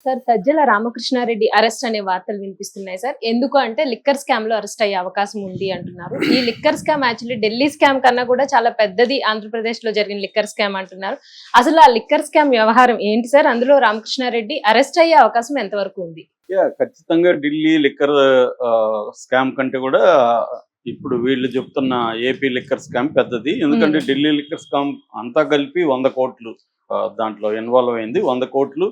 Sir Sajjala Ramakrishna Reddy arrest అనే వార్తలు వినిపిస్తున్నాయి సార్. ఎందుకు అంటే లిక్కర్ స్కామ్ లో అరెస్ట్ అయ్యే అవకాశం ఉంది అంటున్నారు. ఈ liquor scam actually Delhi scam కన్నా కూడా చాలా పెద్దది, ఆంధ్రప్రదేశ్ లో జరిగిన లిక్కర్ స్కామ్ అంటున్నారు. అసలు ఆ లిక్కర్ స్కామ్ వ్యవహారం ఏంటి సార్? అందులో రామకృష్ణారెడ్డి అరెస్ట్ అయ్యే అవకాశం ఎంతవరకు ఉంది? ఖచ్చితంగా ఢిల్లీ లిక్కర్ స్కామ్ కంటే కూడా ఇప్పుడు వీళ్ళు చెప్తున్న ఏపీ లిక్కర్ స్కామ్ పెద్దది. ఎందుకంటే ఢిల్లీ లిక్కర్ స్కామ్ అంతా కలిపి 100 కోట్లు దాంట్లో ఇన్వాల్వ్ అయింది. 100 కోట్లు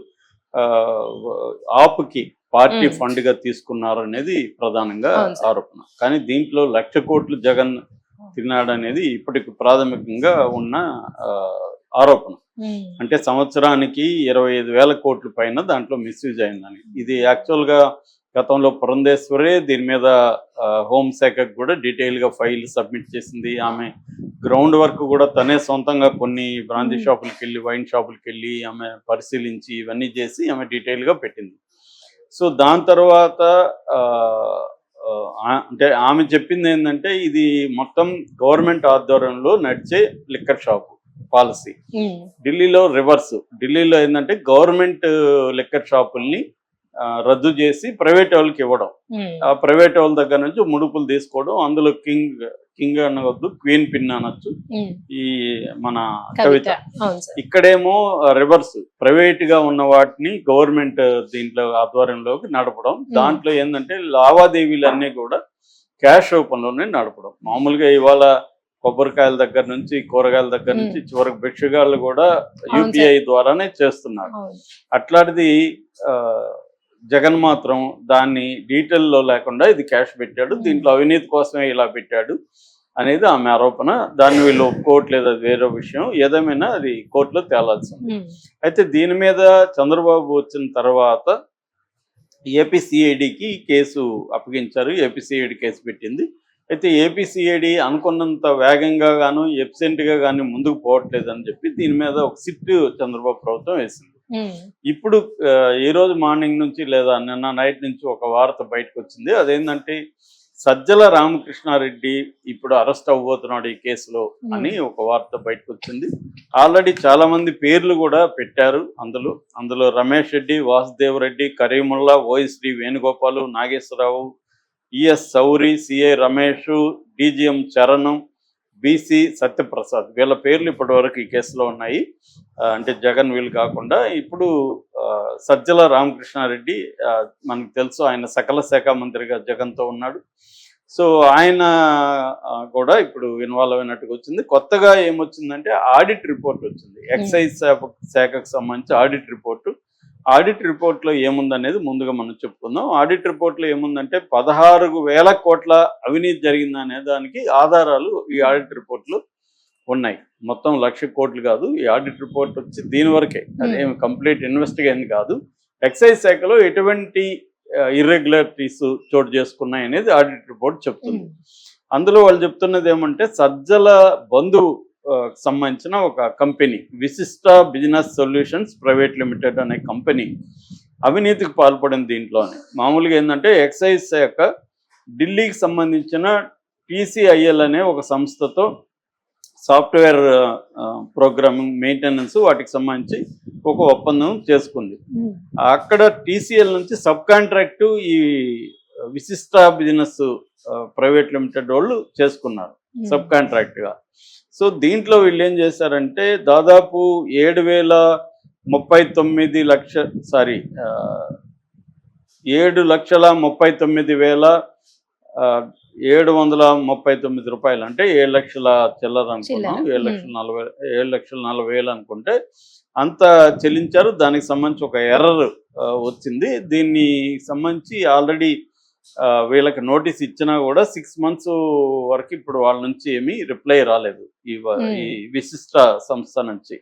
ఆప్కి పార్టీ ఫండ్ గా తీసుకున్నారు అనేది ప్రధానంగా ఆరోపణ. కానీ దీంట్లో 1,00,000 కోట్లు జగన్ తిన్నాడనేది ఇప్పటికి ప్రాథమికంగా ఉన్న ఆరోపణ. అంటే సంవత్సరానికి 25,000 కోట్ల పైన దాంట్లో మిస్యూజ్ అయిందని. ఇది యాక్చువల్ గా గతంలో పురంధేశ్వరే దీని మీద హోంశాఖకు కూడా డీటెయిల్ గా ఫైల్ సబ్మిట్ చేసింది. ఆమె గ్రౌండ్ వర్క్ కూడా తనే సొంతంగా కొన్ని బ్రాందీ షాపులకి వెళ్ళి, వైన్ షాపులకి వెళ్ళి ఆమె పరిశీలించి ఇవన్నీ చేసి ఆమె డీటెయిల్ గా పెట్టింది. సో దాని తర్వాత అంటే ఆమె చెప్పింది ఏంటంటే ఇది మొత్తం గవర్నమెంట్ ఆధ్వర్యంలో నడిచే లిక్కర్ షాపు పాలసీ. ఢిల్లీలో రివర్స్. ఢిల్లీలో ఏంటంటే గవర్నమెంట్ లిక్కర్ షాపుల్ని రద్దు చేసి ప్రైవేట్ వాళ్ళకి ఇవ్వడం, ఆ ప్రైవేట్ వాళ్ళ దగ్గర నుంచి ముడుపులు తీసుకోవడం. అందులో కింగ్ అనవద్దు, క్వీన్ పిన్ అనొచ్చు ఈ మన కవిత. ఇక్కడేమో రివర్స్, ప్రైవేట్ గా ఉన్న వాటిని గవర్నమెంట్ దీంట్లో ఆధ్వర్యంలోకి నడపడం. దాంట్లో ఏంటంటే లావాదేవీలన్నీ కూడా క్యాష్ రూపంలోనే నడపడం. మామూలుగా ఇవాళ కొబ్బరికాయల దగ్గర నుంచి, కూరగాయల దగ్గర నుంచి చివరికి భిక్షగాళ్ళు కూడా యూపీఐ ద్వారానే చేస్తున్నారు. అట్లాంటిది జగన్ మాత్రం దాన్ని డీటెయిల్లో లేకుండా ఇది క్యాష్ పెట్టాడు, దీంట్లో అవినీతి కోసమే ఇలా పెట్టాడు అనేది ఆమె ఆరోపణ. దాన్ని వీళ్ళు ఒప్పుకోవట్లేదు, అది వేరే విషయం. ఏదేమైనా అది కోర్టులో తేలాల్సింది. అయితే దీని మీద చంద్రబాబు వచ్చిన తర్వాత ఏపీసీఐడికి కేసు అప్పగించారు. ఏపీసీఐడి కేసు పెట్టింది. అయితే ఏపీసీఐడి అనుకున్నంత వేగంగా గాను ఎఫిషియెంట్ గా కానీ ముందుకు పోవట్లేదు అని చెప్పి దీని మీద ఒక సిట్ చంద్రబాబు ప్రభుత్వం వేసింది. ఇప్పుడు ఈ రోజు మార్నింగ్ నుంచి లేదా నిన్న నైట్ నుంచి ఒక వార్త బయటకు వచ్చింది. అదేంటంటే సజ్జల రామకృష్ణారెడ్డి ఇప్పుడు అరెస్ట్ అవ్వబోతున్నాడు ఈ కేసులో అని ఒక వార్త బయటకు వచ్చింది. ఆల్రెడీ చాలా మంది పేర్లు కూడా పెట్టారు. అందులో Ramesh Reddy, Vasudev Reddy, Kareemulla, OSD Venugopal, Nageswara Rao, ES Sauri, CI Ramesh, DGM Charanam, BC Satyaprasad, వీళ్ళ పేర్లు ఇప్పటి వరకు ఈ కేసులో ఉన్నాయి. అంటే జగన్ వీళ్ళు కాకుండా ఇప్పుడు సజ్జల రామకృష్ణారెడ్డి మనకు తెలుసు, ఆయన సకల శాఖ మంత్రిగా జగన్తో ఉన్నాడు. సో ఆయన కూడా ఇప్పుడు ఇన్వాల్వ్ అయినట్టుగా వచ్చింది. కొత్తగా ఏమొచ్చిందంటే ఆడిట్ రిపోర్ట్ వచ్చింది. ఎక్సైజ్ శాఖకు సంబంధించి ఆడిట్ రిపోర్టు. ఆడిట్ రిపోర్ట్లో ఏముందనేది ముందుగా మనం చెప్పుకుందాం. ఆడిట్ రిపోర్ట్లో ఏముందంటే 16,000 కోట్ల అవినీతి జరిగిందనే దానికి ఆధారాలు ఈ ఆడిట్ రిపోర్ట్లో ఉన్నాయి. మొత్తం 1,00,000 కోట్లు కాదు ఈ ఆడిట్ రిపోర్ట్ వచ్చి, దీని వరకే, అదేమి కంప్లీట్ ఇన్వెస్టిగేషన్ కాదు. ఎక్సైజ్ శాఖలో ఎటువంటి ఇర్రెగ్యులారిటీస్ చోటు చేసుకున్నాయి అనేది ఆడిట్ రిపోర్ట్ చెప్తుంది. అందులో వాళ్ళు చెప్తున్నది ఏమంటే సజ్జల బంధువు సంబంధించిన ఒక కంపెనీ విశిష్ట బిజినెస్ సొల్యూషన్స్ ప్రైవేట్ లిమిటెడ్ అనే కంపెనీ అవినీతికి పాల్పడింది. దీంట్లోనే మామూలుగా ఏంటంటే ఎక్సైజ్ శాఖ ఢిల్లీకి సంబంధించిన టీసీఐఎల్ అనే ఒక సంస్థతో సాఫ్ట్వేర్ ప్రోగ్రామింగ్, మెయింటెనెన్స్ వాటికి సంబంధించి ఒక ఒప్పందం చేసుకుంది. అక్కడ టీసీఎల్ నుంచి సబ్ కాంట్రాక్టు ఈ విశిష్ట బిజినెస్ ప్రైవేట్ లిమిటెడ్ వాళ్ళు చేసుకున్నారు సబ్ కాంట్రాక్ట్గా. సో దీంట్లో వీళ్ళు ఏం చేశారంటే దాదాపు 7,39,739,739 రూపాయలు, అంటే 7 లక్షల చిల్లర అనుకున్నాం, 7,40,000 అనుకుంటే అంత చెల్లించారు. దానికి సంబంధించి ఒక ఎర్రర్ వచ్చింది. దీన్ని సంబంధించి ఆల్రెడీ వీళ్ళకి నోటీస్ ఇచ్చినా కూడా 6 months వరకు ఇప్పుడు వాళ్ళ నుంచి ఏమీ రిప్లై రాలేదు ఈ విశిష్ట సంస్థ నుంచి.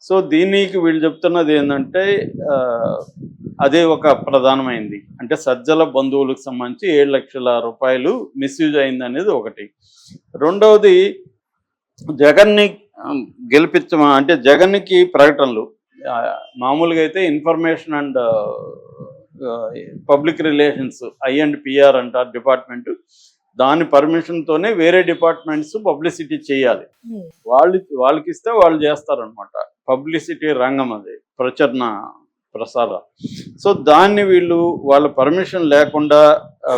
సో దీనికి వీళ్ళు చెప్తున్నది ఏంటంటే అదే ఒక ప్రధానమైంది. అంటే సజ్జల బంధువులకు సంబంధించి 7 లక్షల రూపాయలు మిస్యూజ్ అయింది అనేది ఒకటి. రెండవది జగన్ని అంటే జగన్కి ప్రకటనలు మామూలుగా అయితే information and public relations I&PR అంటారు డిపార్ట్మెంట్, దాని పర్మిషన్తోనే వేరే డిపార్ట్మెంట్స్ పబ్లిసిటీ చేయాలి. వాళ్ళకి ఇస్తే వాళ్ళు చేస్తారనమాట. పబ్లిసిటీ రంగం అది, ప్రసారం. సో దాన్ని వీళ్ళు వాళ్ళ పర్మిషన్ లేకుండా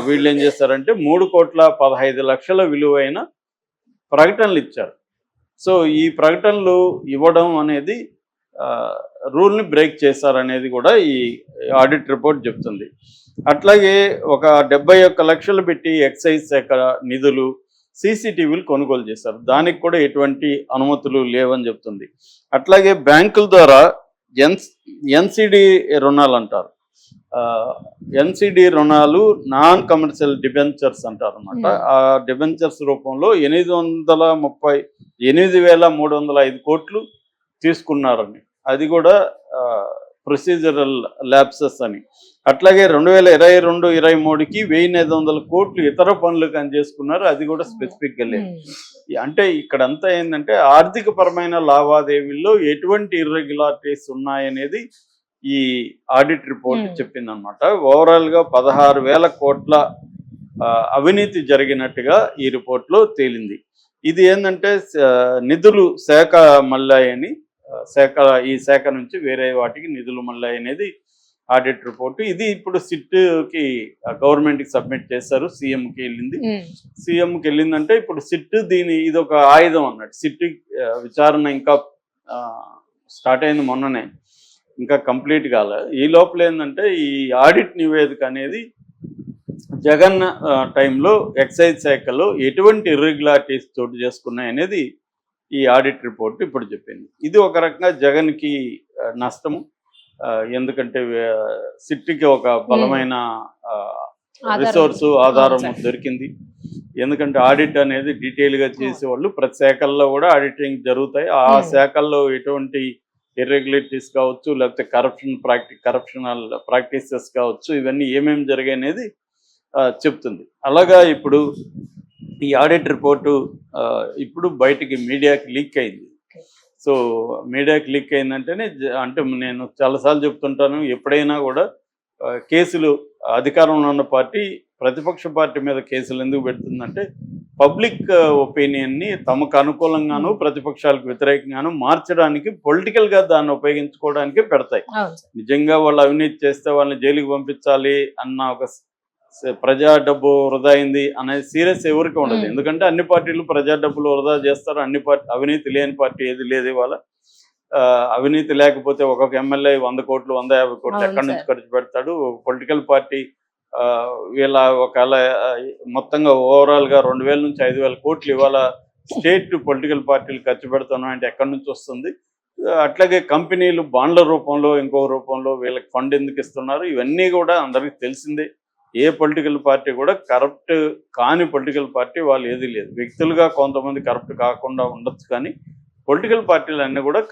వీళ్ళు ఏం చేస్తారంటే 3,15,00,000 విలువైన ప్రకటనలు ఇచ్చారు. సో ఈ ప్రకటనలు ఇవ్వడం అనేది రూల్ని బ్రేక్ చేశారనేది కూడా ఈ ఆడిట్ రిపోర్ట్ చెప్తుంది. అట్లాగే ఒక 71 లక్షలు పెట్టి ఎక్సైజ్ శాఖ నిధులు సీసీటీవీలు కొనుగోలు చేశారు. దానికి కూడా ఎటువంటి అనుమతులు లేవని చెప్తుంది. అట్లాగే బ్యాంకుల ద్వారా ఎన్సిడి రుణాలు అంటారు. ఎన్సిడి రుణాలు నాన్ కమర్షియల్ డిబెంచర్స్ అంటారు అనమాట. ఆ డిబెంచర్స్ రూపంలో 8,305 కోట్లు తీసుకున్నారని, అది కూడా ప్రొసీజరల్ ల్యాప్సెస్ అని. అట్లాగే 2022-23కి 1,500 కోట్లు ఇతర పనులకు చేసుకున్నారు, అది కూడా స్పెసిఫిక్గా లేదు. అంటే ఇక్కడంతా ఏంటంటే ఆర్థిక పరమైన లావాదేవీల్లో ఎటువంటి ఇర్రెగ్యులారిటీస్ ఉన్నాయనేది ఈ ఆడిట్ రిపోర్ట్ చెప్పింది అనమాట. ఓవరాల్గా 16,000 కోట్ల అవినీతి జరిగినట్టుగా ఈ రిపోర్ట్లో తేలింది. ఇది ఏంటంటే నిధులు శాఖ మళ్ళాయని, ఈ శాఖ నుంచి వేరే వాటికి నిధులు మళ్ళాయి అనేది ఆడిట్ రిపోర్టు. ఇది ఇప్పుడు సిట్కి గవర్నమెంట్కి సబ్మిట్ చేశారు. సీఎంకి వెళ్ళింది. సీఎంకి వెళ్ళిందంటే ఇప్పుడు సిట్ ఇది ఒక ఆయుధం అన్నట్టు. సిట్ విచారణ ఇంకా స్టార్ట్ అయింది మొన్ననే, ఇంకా కంప్లీట్ కాలే. ఈ లోపల ఏంటంటే ఈ ఆడిట్ నివేదిక అనేది జగన్ టైంలో ఎక్సైజ్ శాఖలో ఎటువంటి ఇర్రెగ్యులారిటీస్ చోటు చేసుకున్నాయి అనేది ఈ ఆడిట్ రిపోర్ట్ ఇప్పుడు చెప్పింది. ఇది ఒక రకంగా జగన్కి నష్టము. ఎందుకంటే సిట్కి ఒక బలమైన ఆధారం దొరికింది. ఎందుకంటే ఆడిట్ అనేది డీటెయిల్గా చేసేవాళ్ళు ప్రతి శాఖల్లో కూడా ఆడిటింగ్ జరుగుతాయి. ఆ శాఖల్లో ఎటువంటి ఇర్రెగ్యులేటరీస్ కావచ్చు, లేకపోతే కరప్షనల్ ప్రాక్టీసెస్ కావచ్చు, ఇవన్నీ ఏమేమి జరిగాయి అనేది చెప్తుంది. అలాగా ఇప్పుడు ఈ ఆడిట్ రిపోర్టు ఇప్పుడు బయటికి మీడియాకి లీక్ అయింది. సో మీడియాకి లీక్ అయిందంటేనే అంటే నేను చాలాసార్లు చెప్తుంటాను, ఎప్పుడైనా కూడా కేసులు అధికారంలో ఉన్న పార్టీ ప్రతిపక్ష పార్టీ మీద కేసులు ఎందుకు పెడుతుందంటే పబ్లిక్ ఒపీనియన్ని తమకు అనుకూలంగాను ప్రతిపక్షాలకు వ్యతిరేకంగాను మార్చడానికి, పొలిటికల్గా దాన్ని ఉపయోగించుకోవడానికి పెడతాయి. నిజంగా వాళ్ళు అవినీతి చేస్తే వాళ్ళని జైలుకి పంపించాలి అన్న ఒక ప్రజా డబ్బు వృధా అయింది అనేది సీరియస్ ఎవరికి ఉండదు. ఎందుకంటే అన్ని పార్టీలు ప్రజా డబ్బులు వృధా చేస్తారు. అవినీతి లేని పార్టీ ఏది లేదు. ఇవాళ అవినీతి లేకపోతే ఒక్కొక్క ఎమ్మెల్యే 100 కోట్లు 150 కోట్లు ఎక్కడి నుంచి ఖర్చు పెడతాడు. పొలిటికల్ పార్టీ వీళ్ళ ఒకవేళ మొత్తంగా ఓవరాల్గా 2,000 నుంచి 5,000 కోట్లు ఇవాళ స్టేట్ పొలిటికల్ పార్టీలు ఖర్చు పెడుతున్నాం అంటే ఎక్కడి నుంచి వస్తుంది? అట్లాగే కంపెనీలు బాండ్ల రూపంలో ఇంకో రూపంలో వీళ్ళకి ఫండ్ ఎందుకు ఇస్తున్నారు? ఇవన్నీ కూడా అందరికీ తెలిసిందే. ఏ పొలిటికల్ పార్టీ కూడా కరప్ట్ కాని పొలిటికల్ పార్టీ వాళ్ళు ఏది లేదు. వ్యక్తులుగా కొంతమంది కరప్ట్ కాకుండా ఉండొచ్చు, కానీ పొలిటికల్ పార్టీలు అన్నీ కూడా